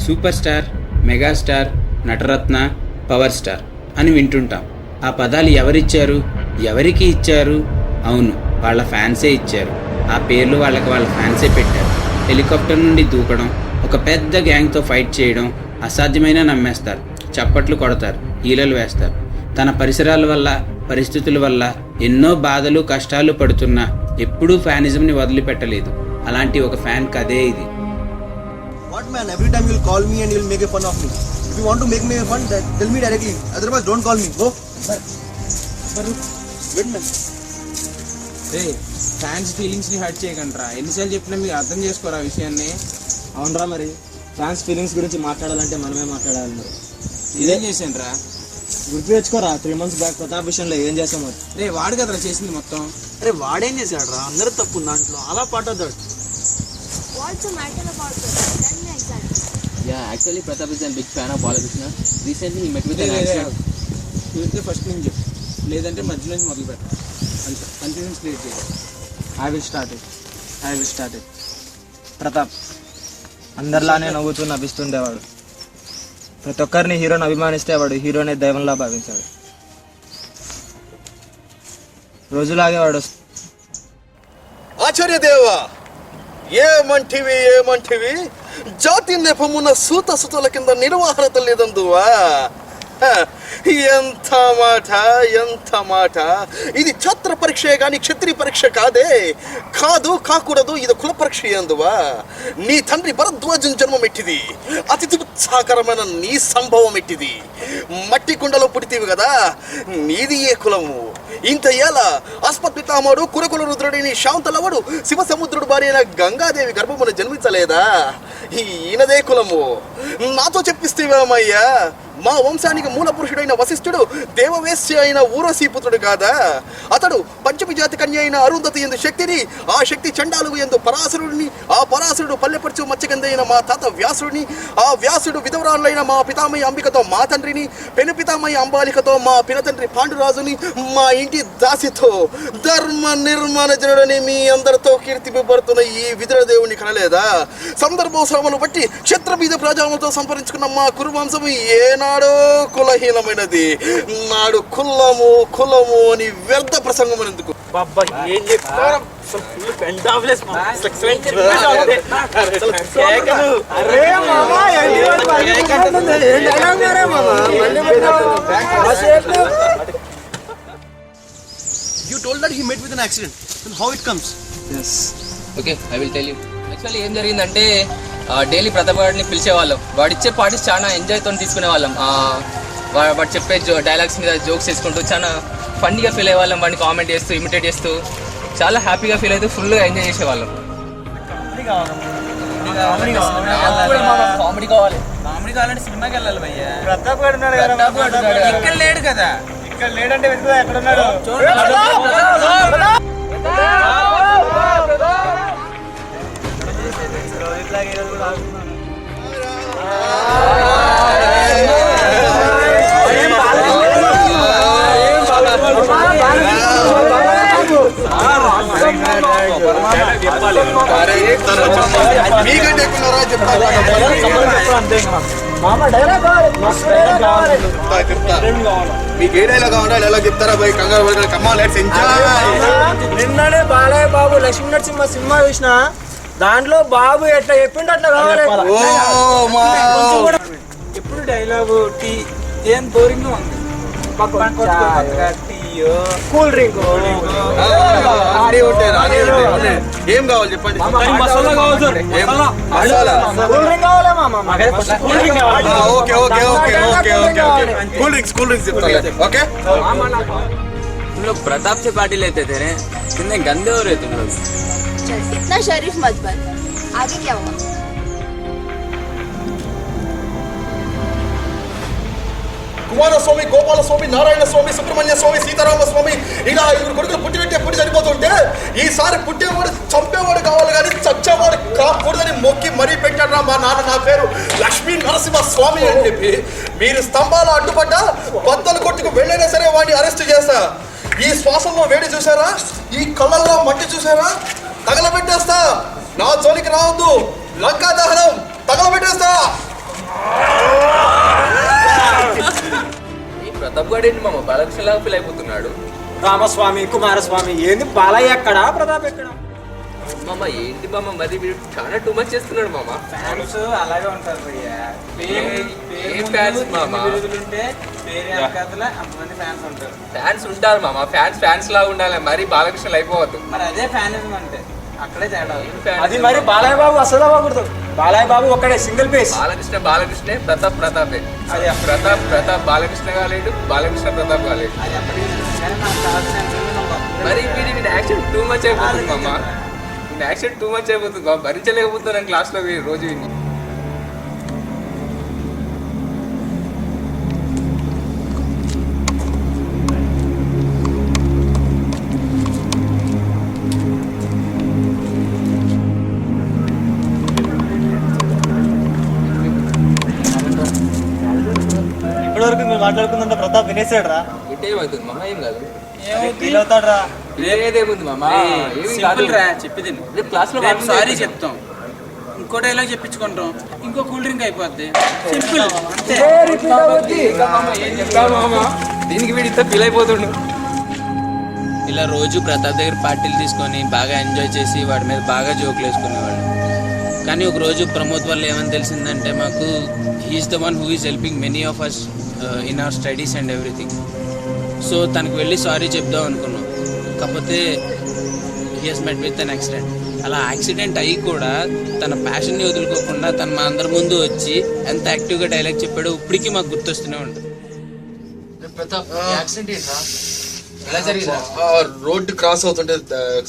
Super star, megastar, Natarathna, power star అని వింటుంటాం. ఆ పదాలు ఎవరిచ్చారు, ఎవరికి ఇచ్చారు? అవును, వాళ్ళ ఫ్యాన్సే ఇచ్చారు. ఆ పేర్లు వాళ్ళ ఫ్యాన్సే పెట్టారు. హెలికాప్టర్ నుండి దూకడం, ఒక పెద్ద గ్యాంగ్తో ఫైట్ చేయడం అసాధ్యమైన నమ్మేస్తారు, చప్పట్లు కొడతారు, ఈలలు వేస్తారు. తన పరిసరాల వల్ల, పరిస్థితుల వల్ల ఎన్నో బాధలు కష్టాలు పడుతున్నా ఎప్పుడూ ఫ్యానిజంని వదిలిపెట్టలేదు. అలాంటి ఒక ఫ్యాన్ కథే ఇది. What man, every time you'll call me and you'll make a fun of me. If you want to make me a fun, tell me directly. Otherwise don't call me. Go. Wait man. Fans ఫీలింగ్స్ని hurt చేయకండిరా. ఎన్నిసార్లు చెప్పినా మీరు అర్థం చేసుకోరా ఆ విషయాన్ని. అవునరా, మరి ఫ్యాన్స్ ఫీలింగ్స్ గురించి మాట్లాడాలంటే మనమే మాట్లాడాలి. మరి ఇదేం చేశాను రా, గుర్తు తెచ్చుకోరా. 3 months బ్యాక్ ప్రతాప్ విషయంలో ఏం చేసాము. రే వాడు కదరా చేసింది మొత్తం. అరే వాడేం చేశాడు రా, అందరూ తప్పు దాంట్లో. అలా పాట అవుతాడు. What's the matter about that? Tell me exactly. Yeah, actually Pratap is a big fan of Balakrishna. Recently he met with an accident. చూస్తే ఫస్ట్ నుంచి చెప్పు, లేదంటే మధ్యలో నుంచి మొదలు పెట్టాలి. అంతే, కన్ఫ్యూజన్స్ క్రియేట్ చేయాలి. I will start it. Pratap అందరిలానే నవ్వుతూ నవ్విస్తుండేవాడు. ప్రతి ఒక్కరిని హీరోని అభిమానిస్తే వాడు హీరోనే దైవంలా భావించాడు. రోజులాగే వాడు ఆచార్య దేవా, ఏమంటివి జాతి నెపమున్న సుతుల కింద నిర్వహణత లేదందువా. ఎంత మాట. ఇది ఛత్ర పరీక్షే కానీ క్షత్రియ పరీక్ష కాకూడదు. ఇది కుల పరీక్ష ఎందువా. నీ తండ్రి భరద్వాజన్ జన్మం ఎట్టిది, అతిథి ఉత్సాహకరమైన నీ సంభవం ఎట్టిది. మట్టి కుండలో పుట్టితివి కదా, నీది ఏ కులము. ఇంత ఏలా అస్మత్పితామడు కురకుల రుద్రుడిని శాంతలవడు శివ సముద్రుడు భార్య అయిన గంగాదేవి గర్భమున జన్మించలేదా. ఈయనదే కులము. నాతో చెప్పిస్తేవేమయ్యా, మా వంశానికి మూల పురుషుడైన వశిష్ఠుడు దేవవేశ్య అయిన ఊరవశీ పుత్రుడు కాదా. అతడు పంచమి జాతి కన్య అయిన అరుంధతి ఎందు శక్తిని, ఆ శక్తి చండాలుగు ఎందు పరాశరుడిని, ఆ పరాశరుడు పల్లెపరచు మత్స్యగంధ అయిన మా తాత వ్యాసుడిని, ఆ వ్యాసుడు విధవరాలైన మా పితామయ్య అంబికతో మా తండ్రిని, పెను పితామయ్య అంబాలికతో మా పినతండ్రి పాండురాజుని, మా ఇంటి దాసితో ధర్మ నిర్మాణ జనుడని మీ అందరితో కీర్తింపబడుతున్న ఈ విదురదేవుని కనలేదా. సందర్భోత్సవములు బట్టి క్షత్రబీద ప్రజాములతో సంపరించుకున్న మా కురువంశము ఏనాడో కులహీనమైనది. నాడు కులము అని వ్యర్థ ప్రసంగం ఎందుకు. You told that he met with an accident. Then how it comes? Yes. Okay, I will tell you. Actually ఏం జరిగిందంటే డైలీ ప్రతాప్ గారిని పిలిచేవాళ్ళం. వాడిచ్చే పార్టీస్ చాలా ఎంజాయ్తో తీసుకునేవాళ్ళం. వాడు చెప్పే డైలాగ్స్ మీద జోక్స్ చేసుకుంటూ చాలా ఫన్నీగా ఫీల్ అయ్యేవాళ్ళం. వాడిని కామెంట్ చేస్తూ, ఇమిటేట్ చేస్తూ చాలా హ్యాపీగా ఫీల్ అవుతూ ఫుల్గా ఎంజాయ్ చేసేవాళ్ళం. కామెడీ కావాలంటే సినిమాకి వెళ్ళాలి భయ్యా. ప్రతాప్ గారు ఉన్నాడు కదా, ఇక్కడ లేడు కదా. ఇక్కడ లేడంటే వెతుకుదా, ఎక్కడ ఉన్నాడు. మీకంటే ఎక్కున్నారా చెప్తారా. మీకు ఏ డైలాగ్ కావాలి, ఎలా చెప్తారా బై. కంగారు కమాల్ నిన్ననే బాలయ్య బాబు లక్ష్మీ నరసింహ సినిమా చూసిన, దాంట్లో బాబు ఎట్లా చెప్పిండు అట్లా కావాలి. ఎప్పుడు డైలాగు టీ ఏం బోరింగ్ ఉంది. కూల్ డ్రింక్ ఏం కావాలి చెప్పండి. కూల్ డ్రింక్ కావాలా మామ. కూల్ డ్రింక్స్ చెప్తాను. ఓకే तुम लोग प्रताप से पार्टी लेते थे रे, कितने गंदे हो रहे तुम लोग. इतना शरीफ मत बन. आगे क्या हुआ? కుమారస్వామి, గోపాలస్వామి, నారాయణ స్వామి, సుబ్రహ్మణ్య స్వామి, సీతారామ స్వామి, ఇలా 5 కొడుకులు పుట్టినట్టు ఎప్పుడు చనిపోతుంటే ఈసారి పుట్టేవాడు చంపేవాడు కావాలి కానీ చచ్చేవాడు కాకూడదని మొక్కి మరీ పెట్టాడు మా నాన్న. నా పేరు లక్ష్మీ నరసింహ స్వామి అని చెప్పి మీరు స్తంభాలు అడ్డుపడ్డా బద్దలు కొట్టుకు వెళ్ళైనా సరే వాడిని అరెస్ట్ చేస్తా. ఈ శ్వాసంలో వేడి చూసారా, ఈ కళ్ళల్లో మట్టి చూసారా, తగలబెట్టేస్తా. నా జోలికి రావద్దు, లంకా దహనం తగలబెట్టేస్తా. ఈ ప్రతాప్ గారు ఏంటి మామ బాలకృష్ణలాగా ఫీల్ అయిపోతున్నాడు. రామస్వామి కుమారస్వామి ఏంది బాలయ్య ఎక్కడ ప్రతాప్ ఎక్కడ? మామ ఏంటి మామ మరి మీరు చాలా టూ మచ్ చేస్తున్నాడు మామ. ఫ్యాన్స్ అలాగే ఉంటారు భయ్యా. ఏం ఫ్యాన్స్ మామ? అంతమంది ఫ్యాన్స్ ఉంటారు. ఫ్యాన్స్ ఉంటారు మామ, ఫ్యాన్స్ లాగా ఉండాలి, మరి బాలకృష్ణలు అయిపోవద్దు. మరి అదే ఫ్యానిజం అంటే అక్కడే తేడా. ఏం fans? అది మరి బాలయ్య బాబు అసలు అవ్వకూడదు. బాలయ్య బాబు ఒక్కడే సింగిల్ పీస్. బాలకృష్ణే, ప్రతాపే. అది ప్రతాప్ బాలకృష్ణ కాలేడు, బాలకృష్ణ ప్రతాప్ కాలేడు. అది అప్పటికి కానీ మనకు కావాల్సిన మరి వీడి యాక్షన్ టూ మచ్ అయిపోతుంది మామ. యాక్షన్ టూ మచ్ అయిపోతుంది మామ, భరించలేకపోతున్నాను క్లాస్లో రోజు విని. ఇప్పటివరకు మేము మాట్లాడుకుందంటే ప్రతాప్ వినేసాడు రా. ఇటేమవుతుంది మామ, ఏం కాదు. ఫీల్ అవుతాడు రా. ఏదేముంది మామ, ఏమి కాదు. చెప్పేది రేపు క్లాస్లో సారీ చెప్తాం, ఇంకో డైలాగ్ చెప్పించుకుంటాం, ఇంకో కూల్ డ్రింక్ అయిపోద్ది. సింపుల్ అంతే. ఏం చెప్తావు మామ, దీనికి వీడి ఇంత ఫీల్ అయిపోతుండు. ఇలా రోజు ప్రతాప్ దగ్గర పార్టీలు తీసుకొని బాగా ఎంజాయ్ చేసి వాడి మీద బాగా జోకులు వేసుకునేవాళ్ళు. కానీ ఒక రోజు ప్రమోద్ వల్ల ఏమని తెలిసిందంటే మాకు he is the one who is helping many of us in our studies and everything. So తనకు వెళ్ళి సారీ చెప్దాం అనుకున్నాం. కాకపోతే he has met with an accident. అలా యాక్సిడెంట్ అయ్యి కూడా తన ప్యాషన్ని వదులుకోకుండా తను మా అందరి ముందు వచ్చి ఎంత యాక్టివ్గా డైలాగ్ చెప్పాడో ఇప్పటికీ మాకు గుర్తొస్తూనే ఉంటుంది. ప్రతాప్ యాక్సిడెంట్ ఏంట్రా, ఎలా జరిగిందా? రోడ్డు క్రాస్ అవుతుంటే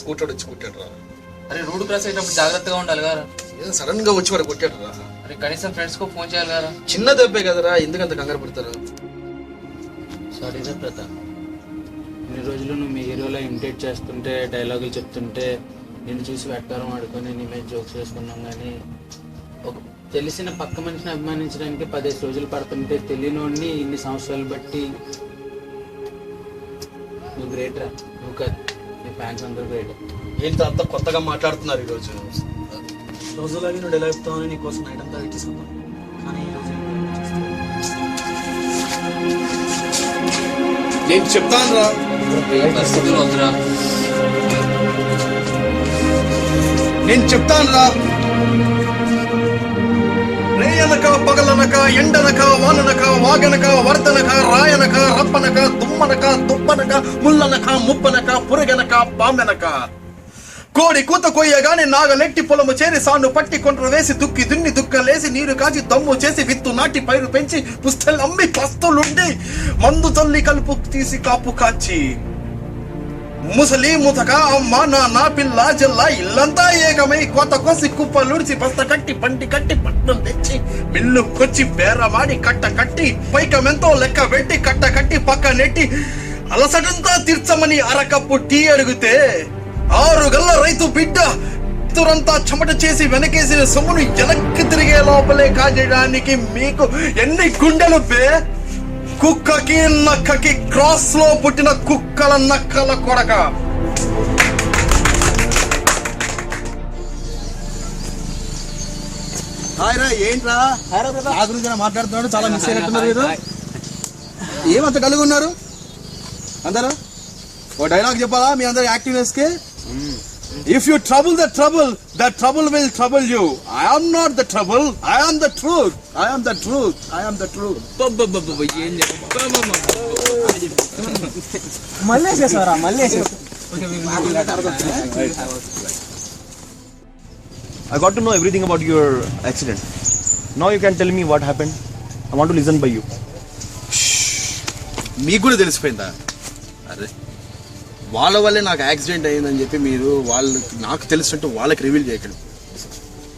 స్కూటర్ వచ్చి కొట్టాడు రా. అరే రోడ్డు క్రాస్ అయ్యేటప్పుడు జాగ్రత్తగా ఉండాలి కదా. సడన్ గా వచ్చి వాడు కొట్టాడు రా. అరే కనీసం ఫ్రెండ్స్ కు ఫోన్ చేయాలి కదా. చిన్న దెబ్బే కదరా, ఎందుకంత కంగారు పడతారు? సారీ రా ప్రతాప్, ఇన్ని రోజులు నువ్వు మీ హీరోలో ఇమిటేట్ చేస్తుంటే డైలాగులు చెప్తుంటే నిన్ను చూసి వెట్కారం ఆడుకొని నీ మీద జోక్స్ వేసుకున్నాం. కానీ ఒక తెలిసిన పక్క మనిషిని అభిమానించడానికి 15 రోజులు పడుతుంటే తెలియనోడిని ఇన్ని సంవత్సరాలు బట్టి నువ్వు గ్రేట్ రా. నువ్వు కాదు, నీ ఫ్యాన్స్ అందరూ గ్రేట్. ఏంటి అంత కొత్తగా మాట్లాడుతున్నారు ఈరోజు? రోజులాగే నువ్వు ఎలా చెప్తామని నీకోసం నైట్ అంతా వెయిట్ చేసుకుంటాం. కానీ నేను చెప్తాను రా, పరిస్థితులు వద్దురా. నేను చెప్తాను రా. రేయనక పగలనక ఎండనక వాననక వాగనక వరదనక రాయనక రప్పనక దుమ్మనక దుప్పనక ముల్లనక ముప్పనక పురగనక పామెనక కోడి కూత కొయ్యగానే నాగలెట్టి పొలము చేరి సాను పట్టి కొండ్ర వేసి దుక్కి దున్ని దుక్కలేసి నీరు కాచి దమ్ము చేసి విత్తు నాటి పైరు పెంచి పుస్తలు అమ్మి పస్తులుండి మందు తల్లి కలుపు తీసి కాపు కాచి ముసలి ముతక అమ్మ నాన్న పిల్ల జిల్లా ఇల్లంతా ఏకమై కొత్త కోసి కుప్పలుడిచి బస్త కట్టి పంటి కట్టి పట్నం తెచ్చి మిల్లు కొచ్చి బేరమాడి కట్ట కట్టి పైకమెంతో లెక్క పెట్టి కట్ట కట్టి పక్క నెట్టి అలసటంతా తీర్చమని అరకప్పు టీ అడిగితే 6 గల్ల రైతు బిడ్డ తురంతా చెమట చేసి వెనకేసిన సొమ్మును వెనక్కి తిరిగే లోపలే కాజేయడానికి మీకు ఎన్ని గుండెలు బే? కుక్కకి నక్కకి క్రాస్ లో పుట్టిన కుక్కల నక్కల కొడక. ఏంట్రా నా గురించి మాట్లాడుతున్నాడు, చాలా మిస్ అయినట్టున్నారు మీరు. ఏమంత డల్గా ఉన్నారు అందరూ? ఓ డైలాగ్ చెప్పాలా మీ అందరు యాక్టివ్నెస్ కి? If you trouble the trouble will trouble you. I am not the trouble, I am the truth. I am the truth. I am the truth. ఏం చెప్పు మళ్ళీ వేసేసారా? మళ్ళీ వేసేసా. I got to know everything about your accident. Now you can tell me what happened. I want to listen by you. మీకు కూడా తెలిసిపోయిందా? అరే వాళ్ళ వల్లే నాకు యాక్సిడెంట్ అయిందని చెప్పి మీరు వాళ్ళకి నాకు తెలుసుంటే వాళ్ళకి రివీల్ చేయకండి.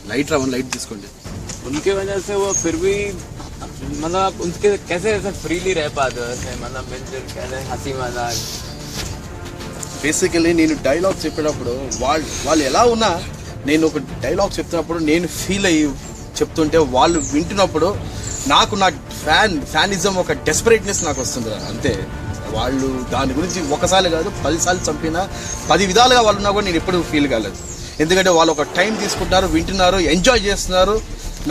లైట్ రావని లైట్ తీసుకోండి. उनके वजह से वो फिर भी मतलब उनके कैसे ऐसे फ्रीली रह पाते हो, ऐसे मतलब मिलजुल कैसे हंसी मजाक. బేసికలీ నేను డైలాగ్ చెప్పేటప్పుడు వాళ్ళు ఎలా ఉన్నా నేను ఒక డైలాగ్ చెప్తున్నప్పుడు నేను ఫీల్ అయ్యి చెప్తుంటే వాళ్ళు వింటున్నప్పుడు నాకు నా ఫ్యానిజం ఒక డెస్పరేట్నెస్ నాకు వస్తుంది అంతే. వాళ్ళు దాని గురించి ఒకసారి కాదు 10 సార్లు చంపినా 10 విధాలుగా వాళ్ళు ఉన్నా కూడా నేను ఎప్పుడు ఫీల్ కాలేదు. ఎందుకంటే వాళ్ళు ఒక టైం తీసుకుంటున్నారు, వింటున్నారు, ఎంజాయ్ చేస్తున్నారు.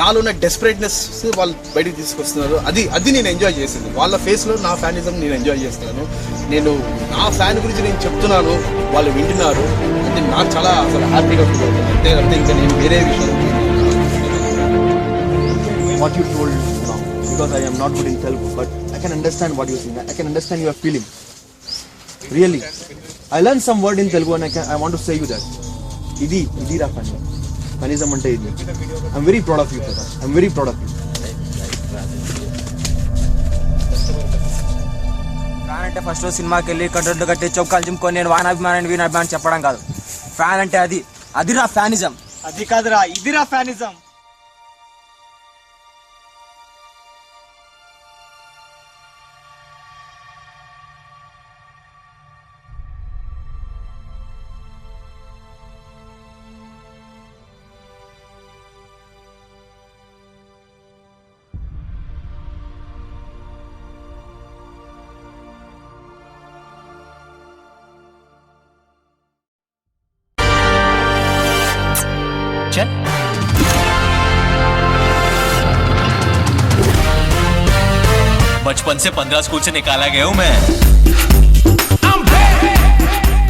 నాలో ఉన్న డెస్పరేట్నెస్ వాళ్ళు బయటికి తీసుకొస్తున్నారు. అది నేను ఎంజాయ్ చేసింది. వాళ్ళ ఫేస్లో నా ఫ్యానిజం నేను ఎంజాయ్ చేస్తున్నాను. నేను నా ఫ్యాన్ గురించి నేను చెప్తున్నాను, వాళ్ళు వింటున్నారు అంటే నాకు చాలా అసలు హ్యాపీగా ఫీల్ అవుతుంది. అంతే ఇంకా నేను వేరే విషయం What you told now, because I am not good in Telugu, but I can understand what you're saying. I can understand your feeling. Really, I learned some word in Telugu and I want to say you that. Idi ra fanism ante idi. I'm very proud of you for that. I'm very proud of you. Fan అంటే first సినిమాకి వెళ్ళి కట్టొడ్లు కట్టి చౌకాలు చింపుకొని నేను van అభిమాని Wien అభిమాని చెప్పడం కాదు. Fan అంటే అది రా ఫ్యానిజం. అది కాదురా, ఇది రా ఫ్యానిజం. चल बचपन से 15 स्कूल से निकाला गया हूं मैं.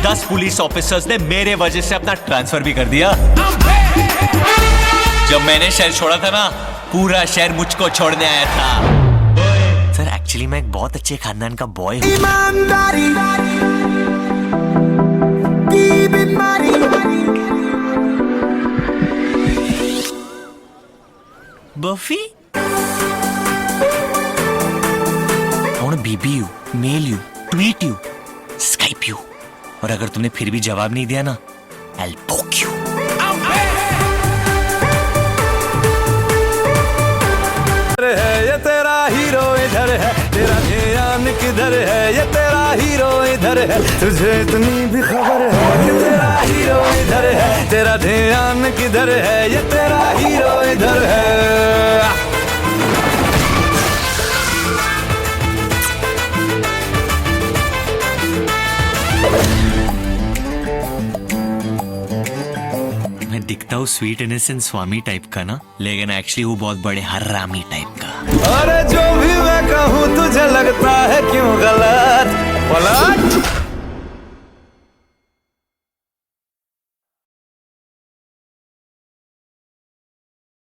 10 पुलिस ऑफिसर्स ने मेरे वजह से अपना ट्रांसफर भी कर दिया. जब मैंने शहर छोड़ा था ना, पूरा शहर मुझको छोड़ने आया था. सर एक्चुअली मैं एक बहुत अच्छे खानदान का बॉय हूं. Buffy I wanna BB you, mail you, tweet you, Skype you. और अगर तुमने फिर भी जवाब नहीं दिया ना, I'll poke you. ये तेरा हीरो इधर है, तेरा ध्यान किधर है, ये तेरा हीरो इधर है, तुझे इतनी भी खबर है कि तेरा हीरो इधर है, तेरा ध्यान किधर है, ये तेरा हीरो इधर है. मैं दिखता हूँ स्वीट इनोसेंट स्वामी टाइप का ना, लेकिन एक्चुअली वो बहुत बड़े हरामी टाइप का. अरे जो भी मैं कहूँ तुझे लगता है क्यों गलत?